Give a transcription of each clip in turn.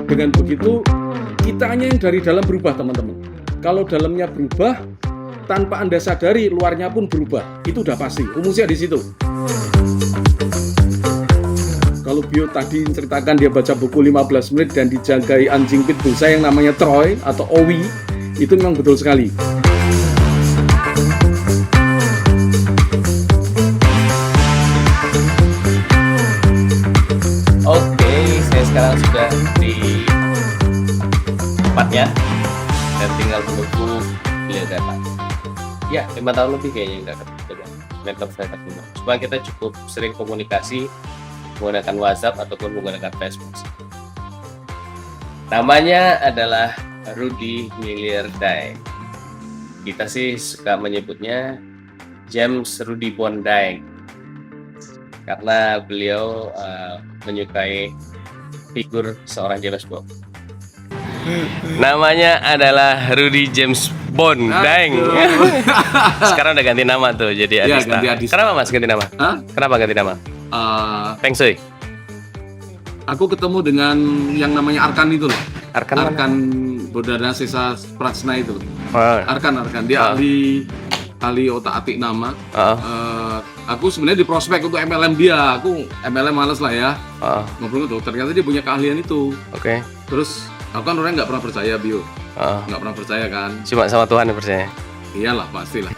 Dengan begitu, kitanya yang dari dalam berubah, teman-teman. Kalau dalamnya berubah, tanpa Anda sadari, luarnya pun berubah. Itu udah pasti, rumusnya di situ. Kalau Bio tadi ceritakan dia baca buku 15 menit dan dijagai anjing pitbull saya yang namanya Troy atau Owi, itu memang betul sekali. Oke, saya sekarang sudah di tempatnya dan tinggal menunggu beliau datang. Ya, 5 tahun lebih kayaknya nggak ketemu mentor saya ketemu. Cuma kita cukup sering komunikasi menggunakan WhatsApp ataupun menggunakan Facebook. Namanya adalah Rudy Miliardai. Kita sih suka menyebutnya James Rudy Bondai karena beliau menyukai figur seorang James Bond. Namanya adalah Rudy James Bondai. Sekarang udah ganti nama tuh jadi Ya, Adista. ganti Adista. Kenapa Mas ganti nama? Hah? Kenapa ganti nama? Feng Shui. Aku ketemu dengan yang namanya Arkan itu loh. Arkan mana? Arkan Bodhana Sesa Prajna itu. Oh. Arkan. Dia ahli otak-atik nama. Aku sebenarnya di prospek untuk MLM dia. Aku MLM males lah ya. Ngobrol itu. Ternyata dia punya keahlian itu. Oke. Terus aku kan orang nggak pernah percaya Bio. Nggak pernah percaya kan. Cuma sama Tuhan yang percaya. Iyalah pastilah.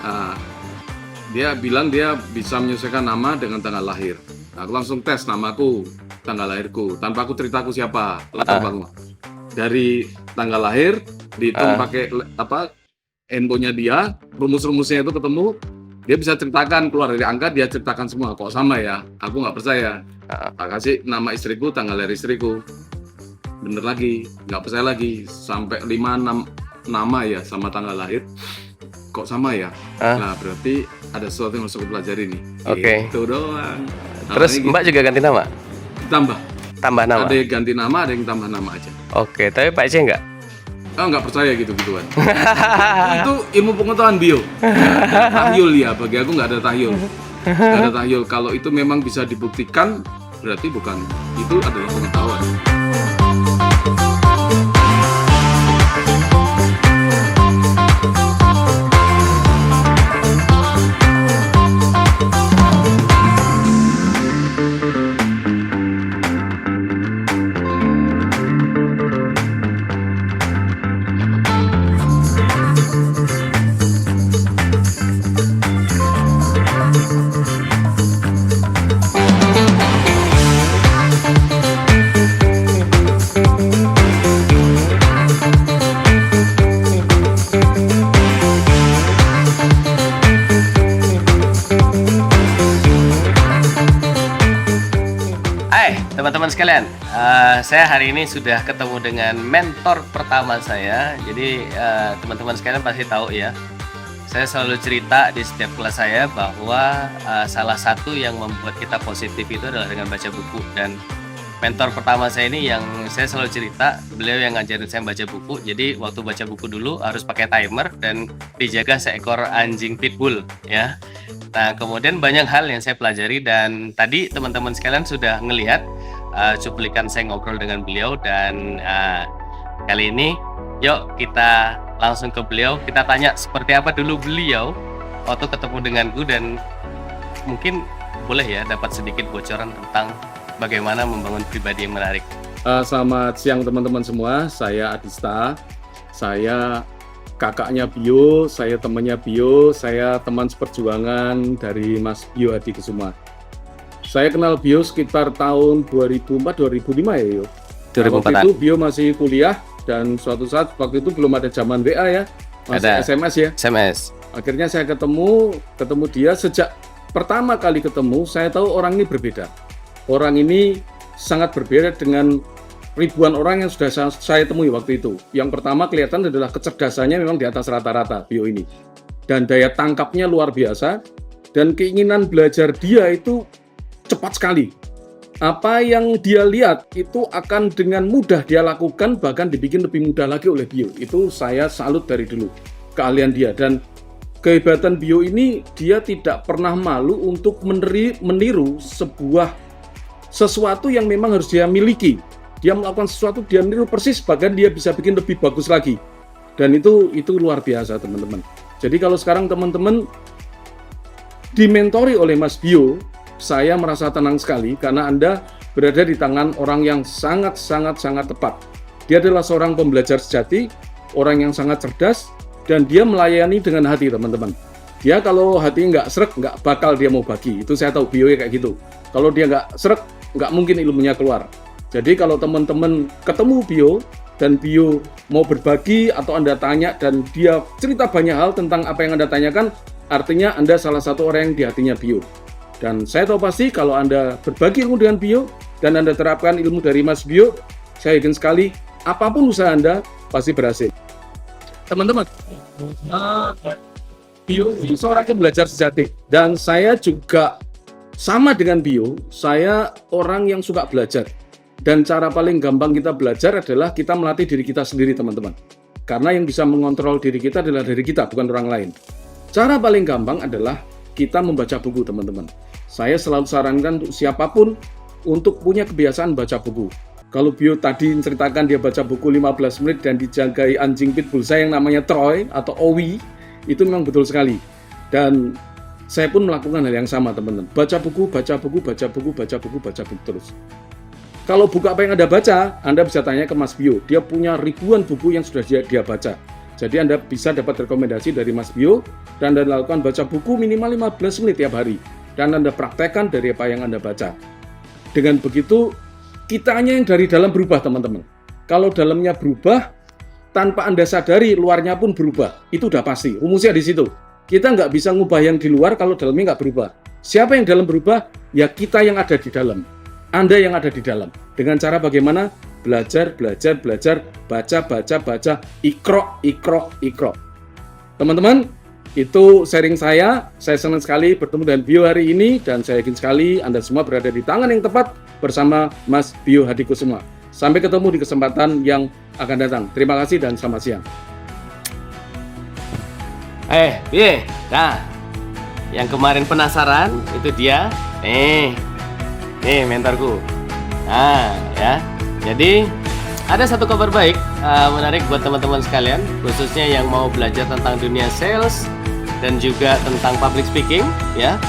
Dia bilang dia bisa menyesuaikan nama dengan tanggal lahir. Aku langsung tes namaku, tanggal lahirku, tanpa aku cerita aku siapa, latar belakang. Dari tanggal lahir dihitung pakai handphonenya dia, rumus-rumusnya itu ketemu, dia bisa ceritakan keluar dari angka, dia ceritakan semua. Kok sama ya? Aku nggak percaya. Tak kasih nama istriku, tanggal lahir istriku. Bener lagi, nggak percaya lagi. Sampai 5-6 nama ya sama tanggal lahir. Kok sama ya? Nah berarti ada sesuatu yang harus aku pelajari nih. Oke. Itu doang. Terus Mbak juga ganti nama? Tambah nama? Ada yang ganti nama, ada yang tambah nama aja. Oke, tapi Pak C enggak? Nggak percaya gitu-gituan. Itu ilmu pengetahuan Bio. Tahyul ya, bagi aku nggak ada tahyul. Nggak ada tahyul. Kalau itu memang bisa dibuktikan, berarti bukan. Itu adalah pengetahuan. Teman-teman sekalian, saya hari ini sudah ketemu dengan mentor pertama saya. Jadi teman-teman sekalian pasti tahu ya, saya selalu cerita di setiap kelas saya bahwa salah satu yang membuat kita positif itu adalah dengan baca buku. Dan mentor pertama saya ini yang saya selalu cerita, beliau yang ngajarin saya baca buku. Jadi waktu baca buku dulu harus pakai timer dan dijaga seekor anjing pitbull ya. Nah kemudian banyak hal yang saya pelajari dan tadi teman-teman sekalian sudah ngelihat cuplikan saya ngobrol dengan beliau dan kali ini yuk kita langsung ke beliau, kita tanya seperti apa dulu beliau waktu ketemu denganku dan mungkin boleh ya dapat sedikit bocoran tentang bagaimana membangun pribadi yang menarik. Selamat siang teman-teman semua, saya Adista, saya kakaknya Bio, saya temannya Bio, saya teman seperjuangan dari Mas Bio Hadi Kusuma. Saya kenal Bio sekitar tahun 2004-2005 ya Yo. 2004. Waktu itu Bio masih kuliah dan suatu saat waktu itu belum ada zaman WA ya, masih ada SMS ya. SMS. Akhirnya saya ketemu dia. Sejak pertama kali ketemu saya tahu orang ini berbeda. Orang ini sangat berbeda dengan ribuan orang yang sudah saya temui waktu itu. Yang pertama kelihatan adalah kecerdasannya memang di atas rata-rata Bio ini. Dan daya tangkapnya luar biasa dan keinginan belajar dia itu cepat sekali. Apa yang dia lihat itu akan dengan mudah dia lakukan, bahkan dibikin lebih mudah lagi oleh Bio. Itu saya salut dari dulu keahlian dia. Dan kehebatan Bio ini, dia tidak pernah malu untuk meniru sesuatu yang memang harus dia miliki. Dia melakukan sesuatu, dia niru persis, bahkan dia bisa bikin lebih bagus lagi. Dan itu luar biasa, teman-teman. Jadi kalau sekarang teman-teman dimentori oleh Mas Bio, saya merasa tenang sekali karena Anda berada di tangan orang yang sangat tepat. Dia adalah seorang pembelajar sejati, orang yang sangat cerdas, dan dia melayani dengan hati, teman-teman. Ya, kalau hati nggak srek, nggak bakal dia mau bagi. Itu saya tahu, Bio kayak gitu. Kalau dia nggak srek, nggak mungkin ilmunya keluar. Jadi kalau teman-teman ketemu Bio, dan Bio mau berbagi, atau Anda tanya, dan dia cerita banyak hal tentang apa yang Anda tanyakan, artinya Anda salah satu orang yang di hatinya Bio. Dan saya tahu pasti kalau Anda berbagi ilmu dengan Bio, dan Anda terapkan ilmu dari Mas Bio, saya yakin sekali, apapun usaha Anda, pasti berhasil. Teman-teman, Bio seorang pembelajar sejati, dan saya juga sama dengan Bio, saya orang yang suka belajar. Dan cara paling gampang kita belajar adalah kita melatih diri kita sendiri, teman-teman. Karena yang bisa mengontrol diri kita adalah diri kita, bukan orang lain. Cara paling gampang adalah kita membaca buku, teman-teman. Saya selalu sarankan untuk siapapun untuk punya kebiasaan baca buku. Kalau Bio tadi menceritakan dia baca buku 15 menit dan dijagai anjing pitbull saya yang namanya Troy atau Owi, itu memang betul sekali. Dan saya pun melakukan hal yang sama, teman-teman. Baca buku terus. Kalau buku apa yang Anda baca, Anda bisa tanya ke Mas Bio. Dia punya ribuan buku yang sudah dia baca. Jadi Anda bisa dapat rekomendasi dari Mas Bio, dan Anda lakukan baca buku minimal 15 menit tiap hari. Dan Anda praktekkan dari apa yang Anda baca. Dengan begitu, kitanya yang dari dalam berubah, teman-teman. Kalau dalamnya berubah, tanpa Anda sadari, luarnya pun berubah. Itu udah pasti, rumusnya di situ. Kita nggak bisa ngubah yang di luar kalau dalamnya nggak berubah. Siapa yang dalam berubah? Ya kita yang ada di dalam. Anda yang ada di dalam. Dengan cara bagaimana? Belajar, baca, ikro. Teman-teman, itu sharing saya. Saya senang sekali bertemu dengan Bio hari ini, dan saya yakin sekali Anda semua berada di tangan yang tepat bersama Mas Bio Hadikusuma. Sampai ketemu di kesempatan yang akan datang. Terima kasih dan selamat siang. Nah, yang kemarin penasaran itu dia. Nih mentorku. Nah, ya. Jadi ada satu kabar baik menarik buat teman-teman sekalian, khususnya yang mau belajar tentang dunia sales dan juga tentang public speaking, ya.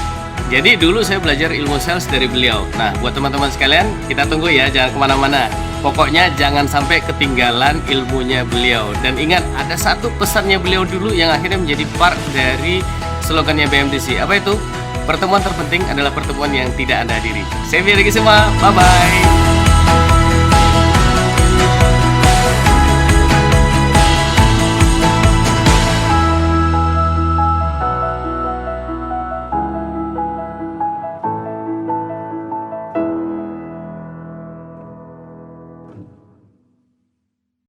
Jadi dulu saya belajar ilmu sales dari beliau. Nah, buat teman-teman sekalian, kita tunggu ya, jangan kemana-mana. Pokoknya jangan sampai ketinggalan ilmunya beliau. Dan ingat, ada satu pesannya beliau dulu yang akhirnya menjadi part dari slogannya BMTC. Apa itu? Pertemuan terpenting adalah pertemuan yang tidak Anda hadiri. Saya Bio Hadikusuma, bye-bye.